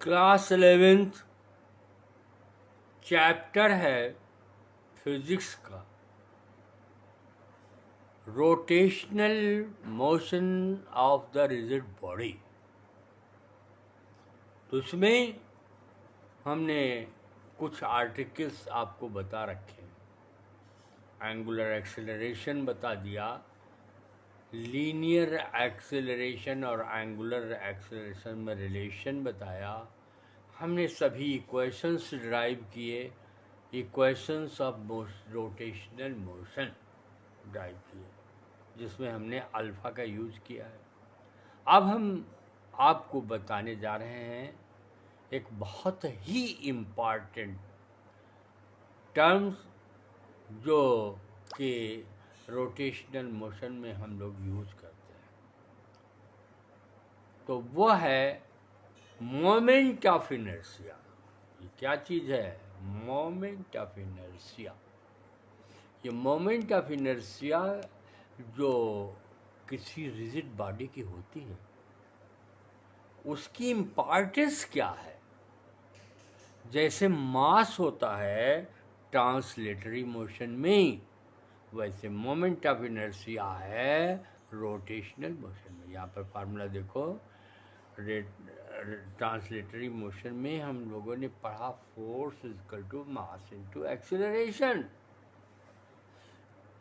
Class 11th chapter है physics का, rotational motion of the rigid body. तो उसमें हमने कुछ आर्टिकल्स आपको बता रखे हैं। एंगुलर एक्सेलरेशन बता दिया, लीनियर एक्सेलरेशन और एंगुलर एक्सेलरेशन में रिलेशन बताया। हमने सभी इक्वेशंस ड्राइव किए, equations of rotational motion drive किए, जिसमें हमने अल्फ़ा का यूज किया है। अब हम आपको बताने जा रहे हैं एक बहुत ही इम्पॉर्टेंट टर्म्स जो कि रोटेशनल मोशन में हम लोग यूज करते हैं। तो वो है मोमेंट ऑफ इनर्शिया। ये क्या चीज़ है? Moment of inertia. ये मोमेंट ऑफ इनर्शिया जो किसी रिजिड बॉडी की होती है, उसकी इम्पॉर्टेंस क्या है? जैसे मास होता है ट्रांसलेटरी मोशन में, वैसे मोमेंट ऑफ इनर्शिया है रोटेशनल मोशन में। यहाँ पर फार्मूला देखो, ट्रांसलेटरी मोशन में हम लोगों ने पढ़ा force equal to mass into acceleration.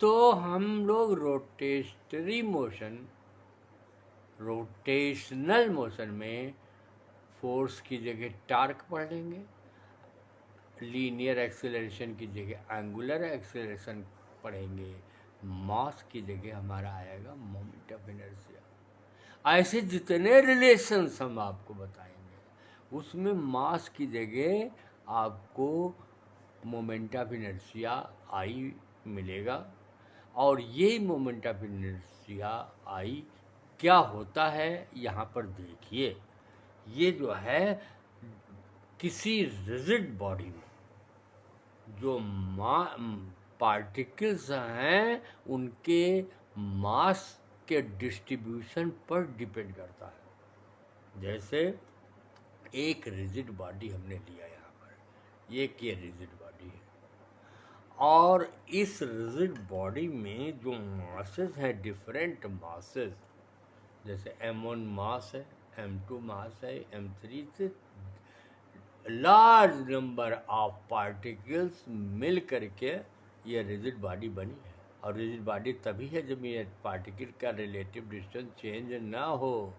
तो हम लोग रोटेशनल मोशन में फोर्स की जगह टार्क पढ़ लेंगे, लीनियर एक्सेलरेशन की जगह एंगुलर एक्सेलरेशन पढ़ेंगे, मास की जगह हमारा आएगा मोमेंट ऑफ इनर्शिया। ऐसे जितने रिलेशंस हम आपको बताएंगे, उसमें मास की जगह आपको मोमेंट ऑफ इनर्शिया आई मिलेगा। और ये मोमेंट ऑफ इनर्शिया आई क्या होता है, यहाँ पर देखिए। ये जो है किसी रिजिड बॉडी में जो पार्टिकल्स हैं, उनके मास के डिस्ट्रीब्यूशन पर डिपेंड करता है। जैसे एक रिजिड बॉडी हमने लिया यहाँ पर, ये रिजिड बॉडी है, और इस रिजिड बॉडी में जो मासेस हैं, डिफरेंट मासेस, जैसे M1 मास है, M2 मास है, M3 से लार्ज नंबर ऑफ पार्टिकल्स मिल करके ये रिजिड बॉडी बनी है। और रिजिड बॉडी तभी है जब ये पार्टिकल का रिलेटिव डिस्टेंस चेंज ना हो,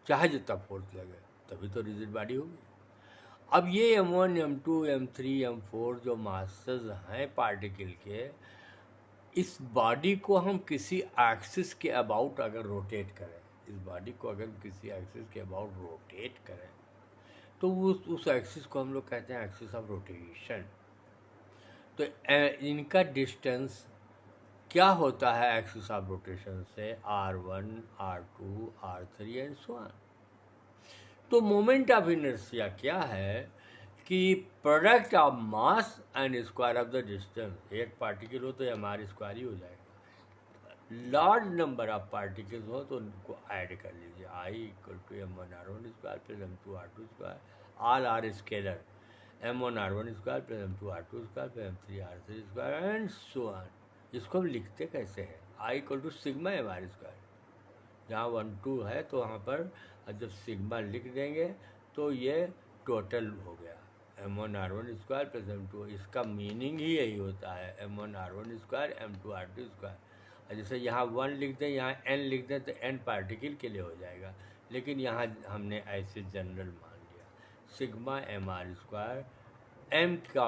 चाहे जितना फोर्स लगे, तभी तो रिजिड बॉडी होगी। अब ये M1, M2, M3, M4 जो मासेस हैं पार्टिकल के, इस बॉडी को हम किसी एक्सिस के अबाउट अगर रोटेट करें, इस बॉडी को अगर किसी एक्सिस के अबाउट रोटेट करें, तो उस एक्सिस को हम लोग कहते हैं एक्सिस ऑफ रोटेशन। तो इनका डिस्टेंस क्या होता है एक्सिस ऑफ रोटेशन से? R1, R2, R3 and so on. तो मोमेंट ऑफ इनर्शिया क्या है कि product of mass and square of the distance. एक पार्टिकल हो तो एमआर स्क्वायर ही हो जाएगा। लार्ज नंबर ऑफ पार्टिकल्स हो तो उनको ऐड कर लीजिए, I equal to M1R1 square plus M2R2 square, all are scalar, M1R1 square plus M2R2 square plus M3R3 square and so on. इसको हम लिखते कैसे हैं? I equal to sigma MR square. जहाँ 1, 2 है तो वहाँ पर जब सिग्मा लिख देंगे तो ये टोटल हो गया M1R1 स्क्वायर प्लस M2। इसका मीनिंग ही यही होता है, M1R1 स्क्वायर M2R2 स्क्वायर। जैसे यहाँ 1 लिख दें, यहाँ n लिख दें, तो n पार्टिकल के लिए हो जाएगा, लेकिन यहाँ हमने ऐसे जनरल मान लिया। सिग्मा MR स्क्वायर, m का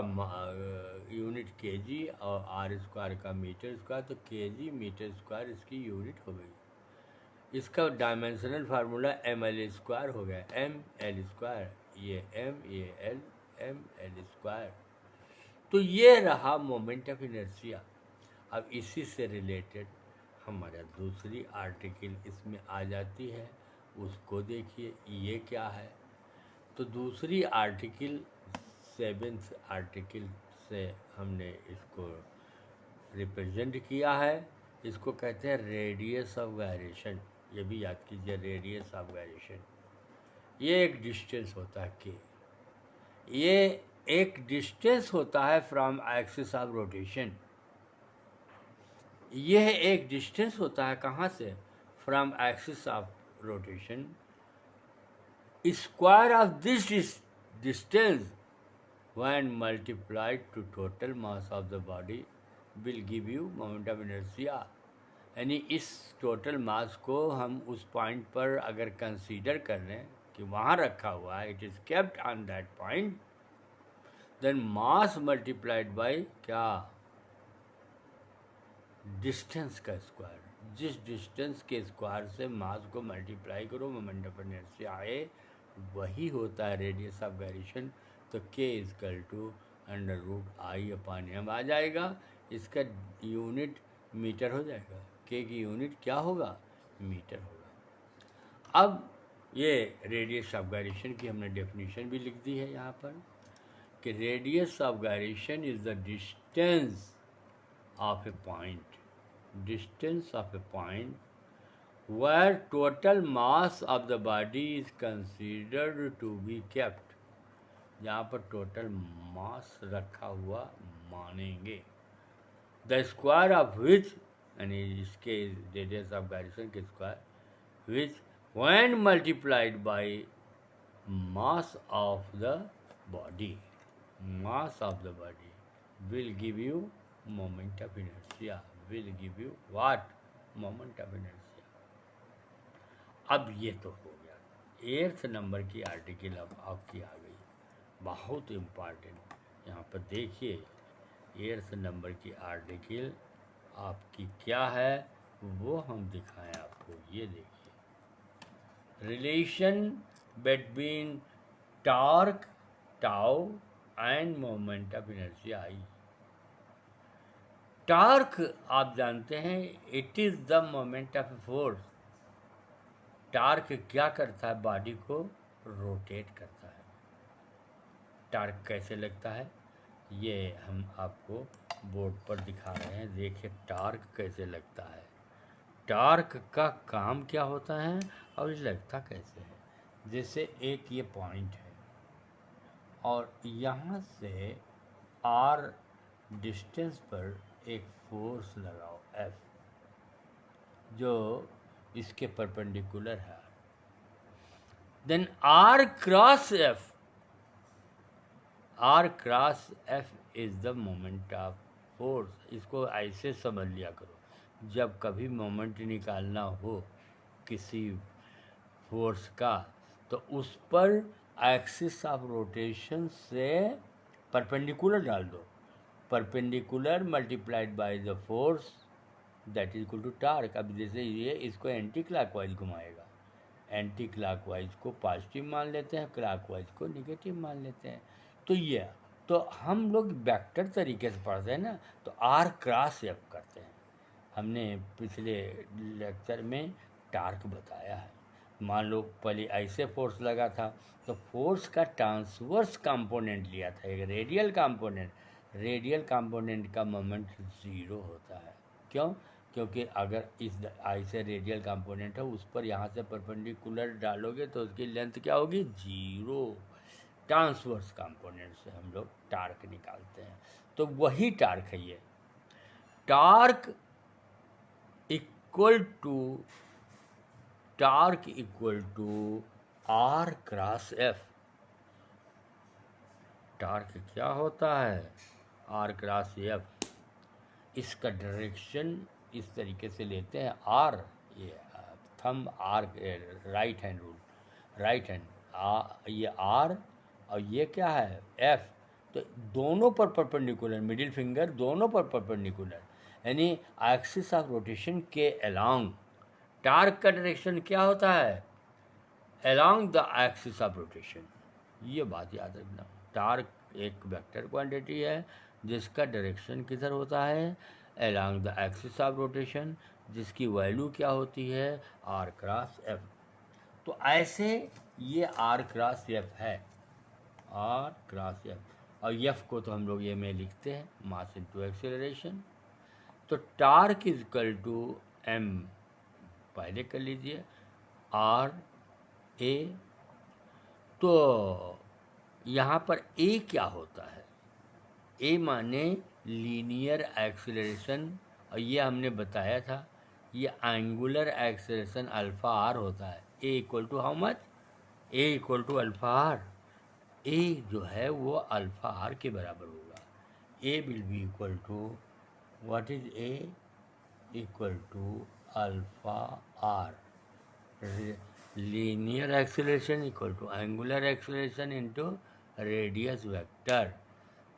यूनिट kg और r स्क्वायर का मीटर स्क्वायर, तो kg मीटर स्क्वायर इसकी यूनिट हो गई। इसका डायमेंशनल फार्मूला ml स्क्वायर हो गया, ml स्क्वायर, ये m, ये l, ml स्क्वायर। तो ये रहा मोमेंट ऑफ इनर्शिया। अब इसी से रिलेटेड हमारा दूसरी आर्टिकल इसमें आ जाती है, उसको देखिए ये क्या है। तो दूसरी आर्टिकल 7th आर्टिकल से हमने इसको रिप्रेजेंट किया है। इसको कहते हैं रेडियस ऑफ गायरेशन। ये भी याद कीजिए, रेडियस ऑफ गायरेशन। ये एक डिस्टेंस होता है k, ये एक डिस्टेंस होता है फ्रॉम एक्सिस ऑफ रोटेशन। यह एक डिस्टेंस होता है कहाँ से? From axis of rotation. Square of this distance when multiplied to total mass of the body will give you moment of inertia। यानी इस टोटल मास को हम उस पॉइंट पर अगर कंसीडर कर लें कि वहाँ रखा हुआ है, it is kept on that point, then mass multiplied by क्या? डिस्टेंस का स्क्वायर। जिस डिस्टेंस के स्क्वायर से मास को मल्टीप्लाई करो मोमेंट ऑफ इनर्शिया आए, वही होता है रेडियस ऑफ गायरेशन। तो k इजकल टू √I/m आ जाएगा। इसका यूनिट मीटर हो जाएगा। k की यूनिट क्या होगा? मीटर होगा। अब ये रेडियस ऑफ गायरेशन की हमने डेफिनेशन भी लिख दी है यहाँ पर कि radius of gyration is the distance of A point, distance of a point where total mass of the body is considered to be kept, जहाँ पर टोटल मास रखा हुआ मानेंगे, द स्क्वायर ऑफ विच, यानी इसके रेडियस ऑफ गायरेशन के square, which when multiplied by mass of the body, mass of the body will give you moment of inertia, will give you what? Moment of inertia। अब ये तो हो गया। 8th number की article अब आपकी आ गई, बहुत इम्पॉर्टेंट। यहाँ पर देखिए 8th नंबर की आर्टिकल आपकी क्या है वो हम दिखाएं आपको। ये देखिए, relation between torque tau end moment of inertia I. Torque आप जानते हैं it is the moment of force. Torque क्या करता है? बॉडी को रोटेट करता है। टॉर्क कैसे लगता है ये हम आपको बोर्ड पर दिखा रहे हैं। देखिए टॉर्क कैसे लगता है, टॉर्क का काम क्या होता है और ये लगता कैसे है। जैसे एक ये पॉइंट है और यहाँ से r डिस्टेंस पर एक फोर्स लगाओ F, जो इसके परपेंडिकुलर है, then R cross F is the moment of force. इसको ऐसे समझ लिया करो, जब कभी मोमेंट निकालना हो किसी फोर्स का तो उस पर एक्सिस ऑफ रोटेशन से परपेंडिकुलर डाल दो, perpendicular multiplied by the force that is equal to torque. अब जैसे ये इसको एंटी क्लॉकवाइज घुमाएगा, एंटी क्लॉकवाइज को पॉजिटिव मान लेते हैं, क्लॉकवाइज को नेगेटिव मान लेते हैं। तो ये तो हम लोग वेक्टर तरीके से पढ़ते हैं ना, तो R क्रॉस F करते हैं। हमने पिछले लेक्चर में टॉर्क बताया है। मान लो पहले ऐसे फोर्स लगा था तो फोर्स का ट्रांसवर्स कंपोनेंट लिया था, एक रेडियल कंपोनेंट। रेडियल कंपोनेंट का मोमेंट 0 होता है। क्यों? क्योंकि अगर इस ऐसे रेडियल कंपोनेंट है उस पर यहाँ से परपेंडिकुलर डालोगे तो उसकी लेंथ क्या होगी? 0। ट्रांसवर्स कंपोनेंट से हम लोग टॉर्क निकालते हैं, तो वही टॉर्क है ये। Torque equal to R cross F। Torque क्या होता है? R cross F। इसका डायरेक्शन इस तरीके से लेते हैं R, ये thumb R, right hand rule, right hand, ये R और ये क्या है? F। तो दोनों पर परपेंडिकुलर, मिडिल फिंगर दोनों पर परपेंडिकुलर, यानी एक्सिस ऑफ रोटेशन के अलोंग। टॉर्क का डायरेक्शन क्या होता है? Along the axis of rotation. ये बात याद रखना। टॉर्क एक वेक्टर क्वांटिटी है जिसका डायरेक्शन किधर होता है? Along the axis of rotation, जिसकी वैल्यू क्या होती है? R cross F। तो ऐसे ये R क्रॉस F है, R क्रॉस F। और F को तो हम लोग ये में लिखते हैं मास इनटू एक्सेलरेशन। तो torque is equal to M, पहले कर लीजिए, R A। तो यहाँ पर ए क्या होता है? ए माने लीनियर एक्सीलरेशन, और ये हमने बताया था, ये एंगुलर एक्सीलरेशन अल्फा आर होता है। A equal to how much? A equal to alpha R. A जो है वो अल्फा आर के बराबर होगा। A will be equal to what is A? Equal to alpha R. Linear acceleration equal to angular acceleration into radius vector.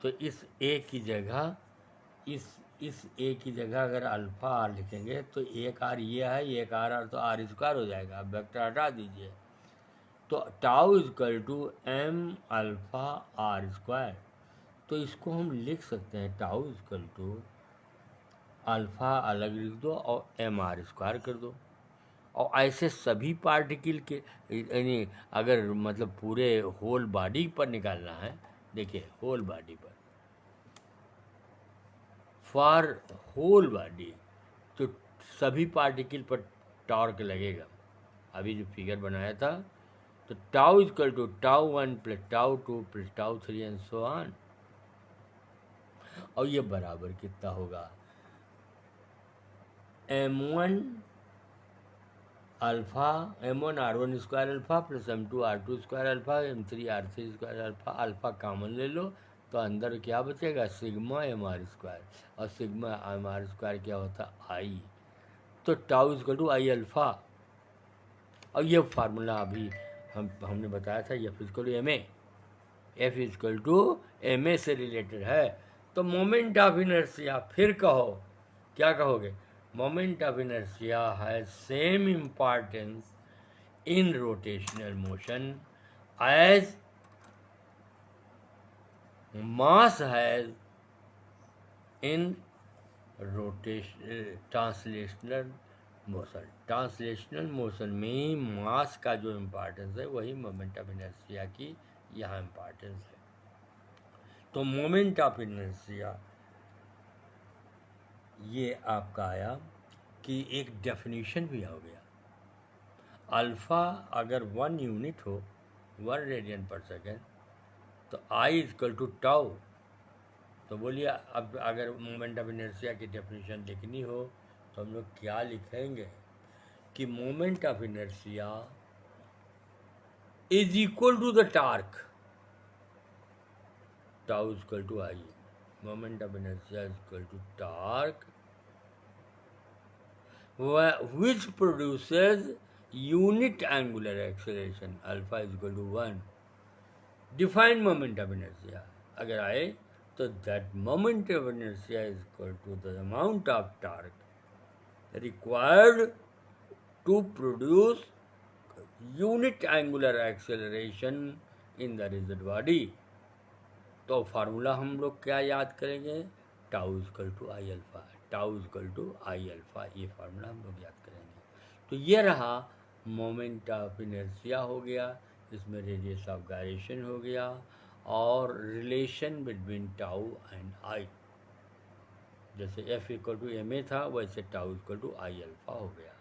तो इस ए की जगह इस ए की जगह अगर अल्फा आर लिखेंगे तो एक आर ये है, एक आर तो आर स्क्वायर हो जाएगा। अब वेक्टर हटा दीजिए तो tau equal to M alpha R square. तो इसको हम लिख सकते हैं टाउ इक्वल टू अल्फा अलग लिख दो और एम आर स्क्वायर कर दो। और ऐसे सभी पार्टिकल के, यानी अगर मतलब पूरे होल बॉडी पर निकालना है, देखिए होल बॉडी पर, फॉर होल बॉडी, तो सभी पार्टिकल पर टॉर्क लगेगा। अभी जो फिगर बनाया था तो tau equal to tau 1 plus tau 2 plus tau 3 and so on. और ये बराबर कितना होगा? m1 alpha m1 r1 square alpha plus m2 r2 square alpha m3 r3 square alpha. Alpha common ले लो तो अंदर क्या बचेगा? Sigma M R square. और सिग्मा एम आर स्क्वायर क्या होता है? आई। तो tau equal to I alpha. और ये फार्मूला अभी हमने बताया था, F equal to M A. F equal to M A से रिलेटेड है। तो मोमेंट ऑफ इनर्शिया, फिर कहो, क्या कहोगे? Moment of inertia has same importance in rotational motion as mass has in translational motion. Translational motion में mass का जो इम्पॉर्टेंस है वही मोमेंट ऑफ इनर्शिया की यहाँ इम्पॉर्टेंस है। तो मोमेंट ऑफ इनर्शिया ये आपका आया कि एक डेफिनेशन भी हो गया। अल्फ़ा अगर 1 यूनिट हो, 1 रेडियन पर सेकेंड, तो आई इक्वल टू टाउ। तो बोलिए अब अगर मोमेंट ऑफ इनर्शिया की डेफिनेशन लिखनी हो तो हम लोग क्या लिखेंगे कि moment of inertia is equal to the torque, tau equal to I. Moment of inertia is equal to torque which produces unit angular acceleration alpha is equal to 1. Define moment of inertia अगर आए तो that moment of inertia is equal to the amount of torque required to produce unit angular acceleration in the rigid body. तो फार्मूला हम लोग क्या याद करेंगे? Tau equal to I alpha, tau equal to I alpha, ये formula हम लोग याद करेंगे। तो ये रहा मोमेंट ऑफ इनर्शिया हो गया, इसमें रेडियस ऑफ गायरेशन हो गया, और relation between tau and I, जैसे F equal to M A था वैसे tau equal to I alpha हो गया।